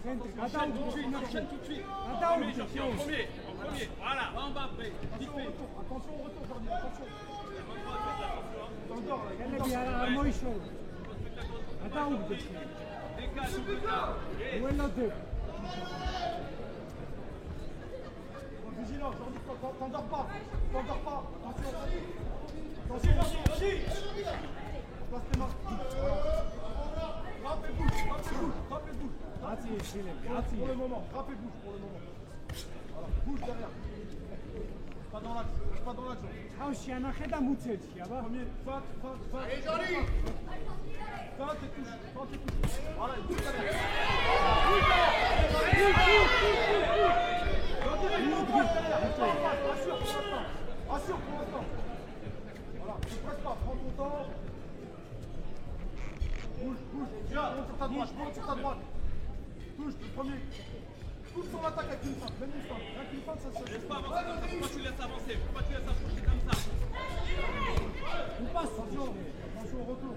Enchaîne tout de suite. En premier. Voilà. Mbappé. Attention au retour, Jordi, attention. Vigilant, Jordi, t'endors pas. Attention. Vas-y. Passe tes mains. Frappe et bouge. Pour le moment. Frappe et bouge pour le moment. Voilà, bouge derrière. Pas dans l'axe. თავში ანახე და მუცელში, აბა. Premier, feinte. Allez, Jordi. Feinte et touche. Voilà, il bouge derrière. Assure pour l'instant. Voilà, ne presse pas, prends ton temps. Bouge. Viens, monte sur ta droite. Touche, le premier. Touche son attaque avec une feinte, même une feinte. Rien qu'une feinte, ça se fait. Laisse pas avancer comme ça. Pourquoi tu laisses avancer? Pourquoi tu laisses avancer comme ça? On passe, Attention au retour.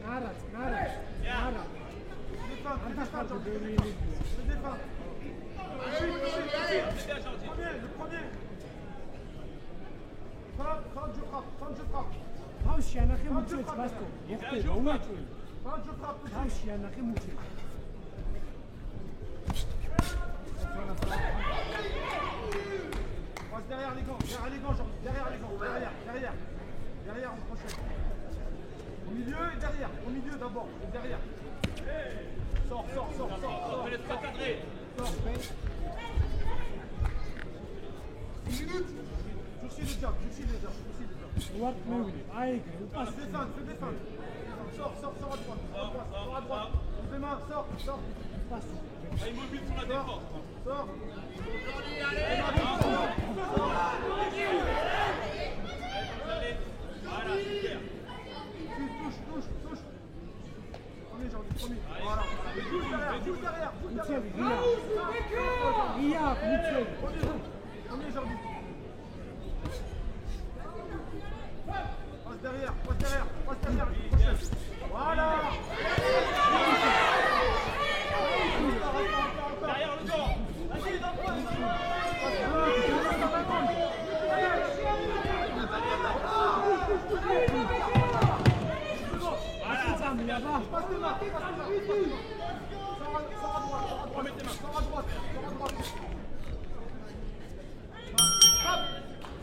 Arrête. C'est des feintes, Jordi. C'est des feintes. Allez, allez. Le premier. Feinte, je frappe. თავში ანახე მუცელს ბასტო. მოხდება, უმეჭველი. Feinte, je frappe. თავში ანახე მუცელს. Passe derrière les gants, Jordi. Derrière, on prochaine. Au milieu et derrière. Au milieu d'abord, et derrière. Sors. Ne laisse pas cadrer. Sors. 10 minutes. Durcis les jambes. უარქმევილი, აი ეგრე, Fais უპასო. des feintes. Sors à droite. Ouvre les mains, sors. Immobile sur la défense. Sors. Jordi, allez. Voilà, super. Touche. Premier, Jordi. Voilà. Bouge derrière. მუცელი, ღია, მუცელი. Premier, Jordi. Passe derrière. Voilà. Derrière le dos. Vas-y, dans le coin. Passe tes mains. Sors à droite.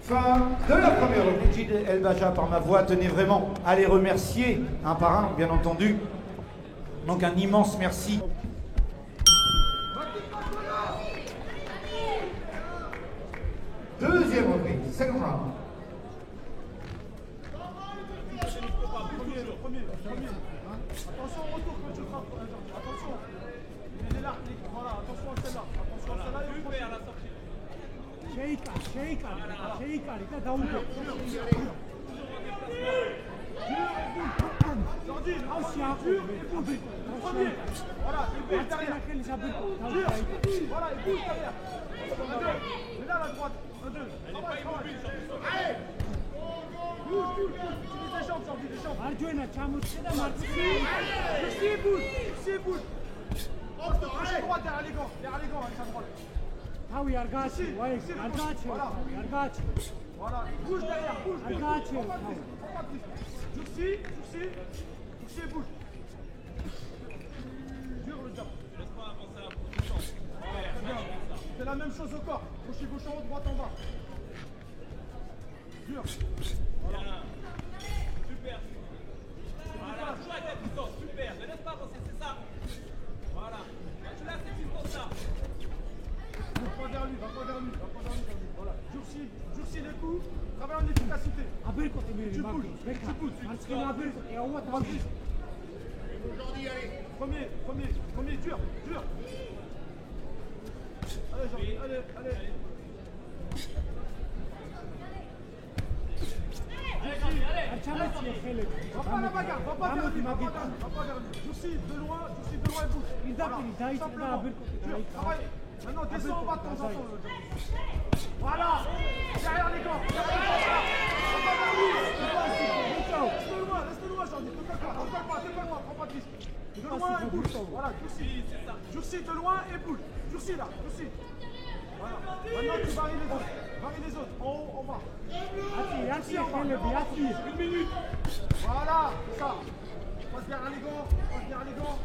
Fin de la première reprise. Gilles El-Bacha, par ma voix, tenez vraiment à les remercier, un par un, bien entendu. Donc un immense merci. Deuxième reprise, second round. Premier. Attention au retour quand tu frappes. Attention. Il est là. Voilà, attention à celle-là. Et Super à la sortie. შეიკარი და დაუგო. Jordi, თავში აყური. premier. Voilà, il bouge derrière. Voilà, il bouge derrière. Et là, la droite. 1, 2. Allez. Bouge. Utilise les jambes, Jordi, les jambes. მარჯვენა ჩამოწე და მარცხენა. Durcis, bouge. Gauche et droite derrière les gants, avec sa droite. თავი არ გააჩი, ვაი, არ გააჩი. Voilà, bouge derrière, bouge. არ გააჩი. Durcis et bouge. Dur le jab. Laisse pas avancer à bout du champ. C'est la même chose au corps. Gauche en haut, droite en bas. Dur. Voilà. Super. Voilà, joue avec la distance. Super. Ne laisse pas avancer, c'est ça. Voilà. Tu laisses cette distance-là. Va pas vers lui, Jordi. Voilà. Durcis les coups. Travaille en efficacité. აბერკოტი მე Tu bouges. მარცხენა აბერკოტი აუვა თავში. Jordi, allez. Premier, dur. Allez, Jordi, allez. არ ჩამეწია ხელები. Va pas la bagarre, va pas vers lui. Durcis de loin et bouge. პირდაპირ დაიწყდა და აბერკოტი Dur, დაიწყდა. travaille. Maintenant, descends en bas de temps en temps. Voilà. Derrière les gants. Va pas vers lui. Reste loin, Jordi. Décolle-moi, prends pas de risque. De loin et bouge. Voilà, durcis. Durcis de loin et bouge. Durcis là, durcis. Voilà. Maintenant tu varies les autres. Varies les autres. En haut, en bas. Attire, attire. Une minute. Voilà, c'est ça. Passe derrière les gants. Passe derrière les gants.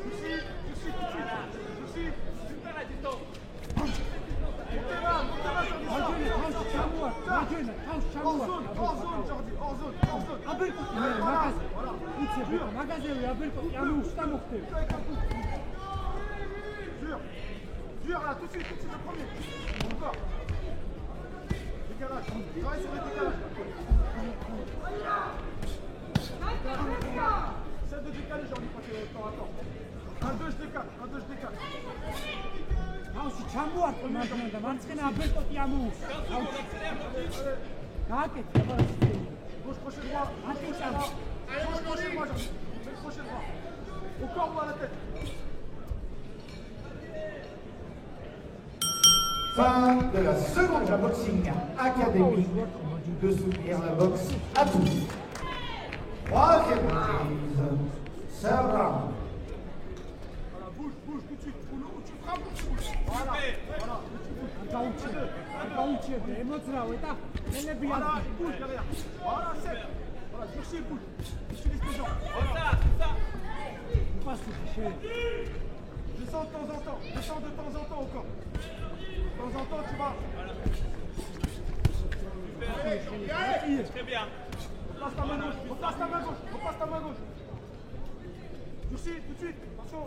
Durcis, durcis tout de suite. Durcis. Super la distance. Montez là, Jordi. Hors zone, Hors zone, Jordi. Hors zone. Abel ko voilà. Magasin, Abel ko yamu usta mokte. Dur là, tout de suite, le premier. Encore. Décalage. Travaille sur le décalage. Essaie de décaler, Jordi, quand tu es temps à temps. 1-2, je décale. 1-2, je décale. Ausi chambu ar ko maganda. Manskena Abel ko yamu. Kake, Gauche, crochet droit. Gauche, crochet droit, Jordi. Fais le crochet droit. Au corps ou à la tête. Fin de la seconde la Boxing Academy de soutenir la boxe à tous. Troisième reprise. Third round. Voilà, bouge tout de suite. Où tu frappes, où tu bouges. Voilà. Voilà, il bouge derrière. Voilà, 7. Voilà, durcis, bouge. Utilise tes jambes. C'est ça. Descends de temps en temps. Descends de temps en temps encore. De temps en temps, tu vas. Très bien. Repasse ta main gauche. Repasse ta main gauche. Repasse ta main gauche. Durcis, tout de suite. Attention.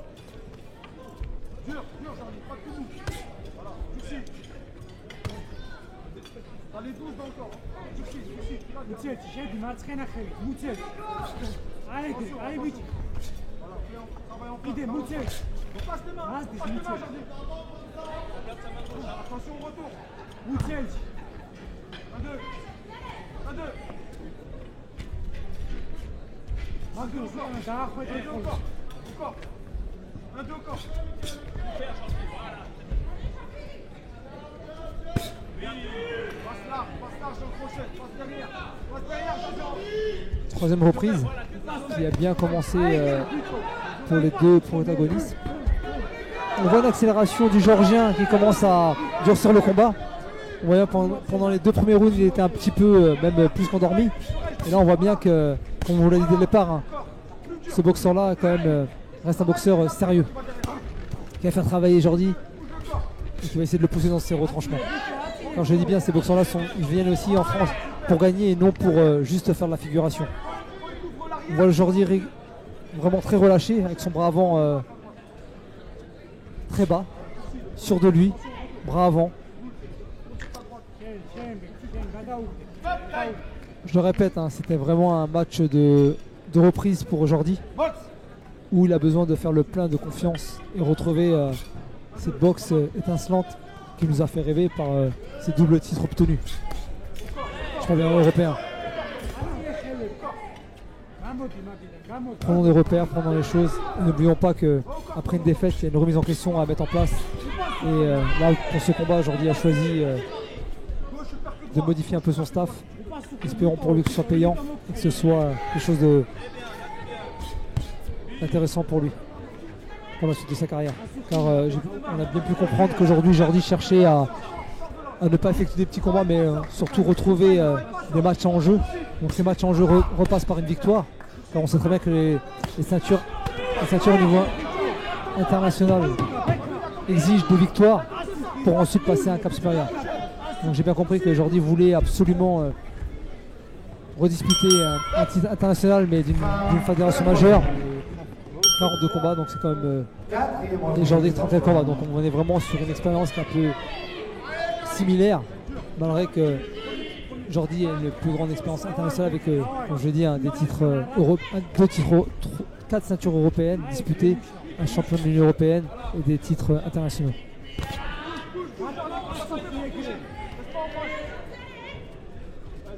Dur, Jordi. Pas de tout bout. Voilà, durcis. T'as les 12 dans le corps. Durcis. Mutset, j'ai du marskena kheli. Mutset. Allez, vite. Voilà, travaille en face. Idée, Mutset. Repasse tes mains. Repasse tes mains, Jordi. Attention au retour. Mutset. 1-2. 1-2. Magdu, da khoi 1-2 encore. Encore. 1-2 encore. Passe large dans le crochet. Passe derrière, Jordi. Troisième reprise qui a bien commencé pour les deux protagonistes. On voit une accélération du Géorgien qui commence à durcir le combat. On voit pendant les deux premiers rounds, il était un petit peu, même plus qu'endormi. Et là, on voit bien que, comme on vous l'a dit dès le départ, hein, ce boxeur-là, quand même, reste un boxeur sérieux, qui va faire travailler Jordi et qui va essayer de le pousser dans ses retranchements. Quand je dis bien, ces boxeurs-là, ils viennent aussi en France pour gagner et non pour juste faire de la figuration. On voit le Jordi vraiment très relâché, avec son bras avant très bas, sûr de lui, bras avant. Je le répète, hein, c'était vraiment un match de reprise pour Jordi, où il a besoin de faire le plein de confiance et retrouver cette boxe étincelante qui nous a fait rêver par ces doubles titres obtenus. Je parle bien européen. Prenons des repères, prenons les choses. Et n'oublions pas qu'après une défaite, il y a une remise en question à mettre en place. Et là, pour ce combat, Jordi a choisi de modifier un peu son staff. Espérons pour lui que ce soit payant et que ce soit quelque chose d'intéressant pour lui, pour la suite de sa carrière. Car on a bien pu comprendre qu'aujourd'hui, Jordi cherchait à ne pas effectuer des petits combats, mais surtout retrouver des matchs en jeu. Donc ces matchs en jeu repassent par une victoire. Car on sait très bien que les ceintures au niveau international exigent des victoires pour ensuite passer à un cap supérieur. Donc j'ai bien compris que Jordi voulait absolument redisputer un titre international, mais d'une fédération majeure. 42 combats, donc c'est quand même et Jordi 31 combats. Donc on est vraiment sur une expérience qui est un peu similaire, malgré que Jordi a une plus grande expérience internationale avec, comme je dis, des titres 4 ceintures européennes disputées, un champion de l'Union européenne et des titres internationaux.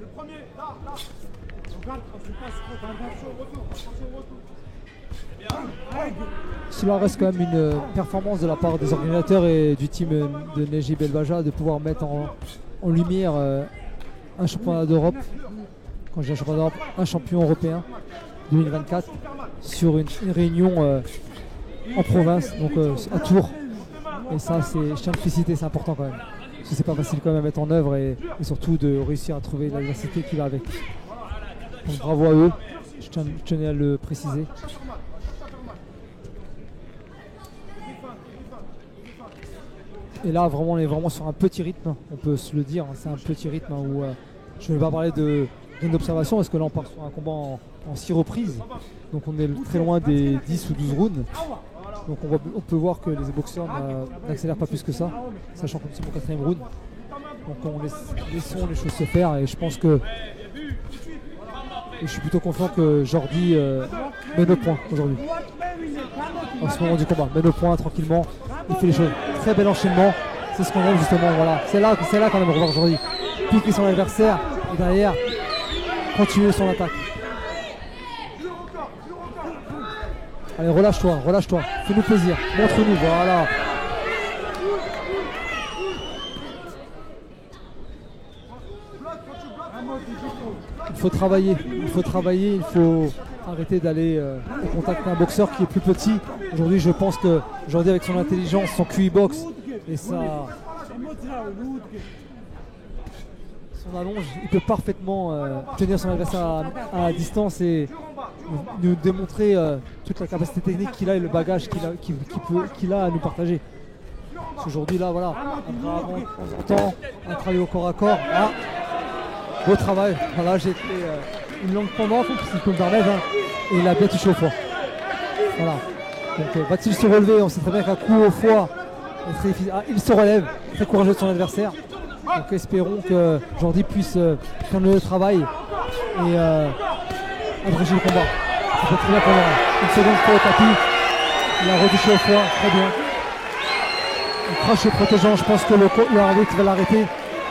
Le premier, là. Cela reste quand même une performance de la part des organisateurs et du team de Neji Belbaja de pouvoir mettre en lumière un championnat d'Europe, quand je dis un championnat d'Europe, un champion européen 2024 sur une réunion en province, donc à Tours. Et ça, je tiens à le féliciter, c'est important quand même. Parce que c'est pas facile quand même à mettre en œuvre et surtout de réussir à trouver la diversité qui va avec. Donc bravo à eux, je tenais à le préciser. Et là, vraiment, on est vraiment sur un petit rythme, on peut se le dire, hein, c'est un petit rythme où je ne vais pas parler d'une observation parce que là on part sur un combat en 6 reprises, donc on est très loin des 10 ou 12 rounds. Donc on peut voir que les boxeurs n'accélèrent pas plus que ça, sachant que nous sommes au 4e round. Donc laissons les choses se faire et je pense que je suis plutôt confiant que Jordi mène au point aujourd'hui. En ce moment du combat, mène au point tranquillement, il fait les choses. Très bel enchaînement, c'est ce qu'on aime justement, voilà. C'est là qu'on aime revoir aujourd'hui. Piquer son adversaire et derrière continuer son attaque. Allez, relâche-toi, fais-nous plaisir, montre-nous, voilà. Il faut travailler, il faut arrêter d'aller au contact d'un boxeur qui est plus petit. Aujourd'hui, je pense que avec son intelligence, son QI box et son allonge, il peut parfaitement tenir son adversaire à distance et nous démontrer toute la capacité technique qu'il a et le bagage qu'il a à nous partager. Parce qu'aujourd'hui, là, voilà, un bras avant de temps en temps, un travail au corps à corps. Ah, beau travail. Voilà, j'ai fait une longue pendant, si je peux me permettre, et il a bien touché au foie. Voilà. Donc, va-t-il se relever? On sait très bien qu'un coup au foie est très difficile. Ah, il se relève, très courageux de son adversaire. Donc, espérons que Jordi puisse faire le travail et abréger le combat. Ça peut très bien pour l'heure. Une seconde pour le tapis. Il a retouché au foie, très bien. Il crache le protégeant, je pense que l'arbitre va l'arrêter.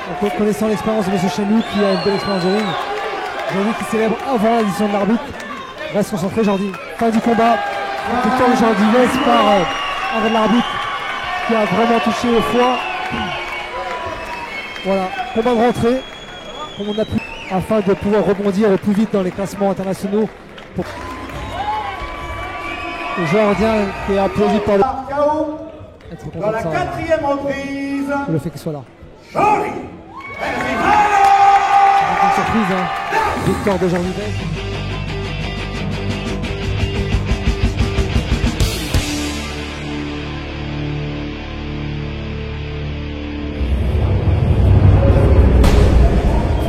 En connaissant l'expérience de M. Chenou qui a une belle expérience de ring. Jordi qui célèbre avant la décision de l'arbitre. Reste concentré Jordi. Fin du combat. Victoire de Jordi laisse par arrêt de l'arbitre qui a vraiment touché au foie. Voilà, combat de rentrée, comme on a pu, afin de pouvoir rebondir au plus vite dans les classements internationaux. Le Jordien qui est applaudi par le... Être content Dans la de ça, 4e reprise, le fait qu'il soit là. Jordi. C'est une surprise, hein. Victoire de Jordi Bey.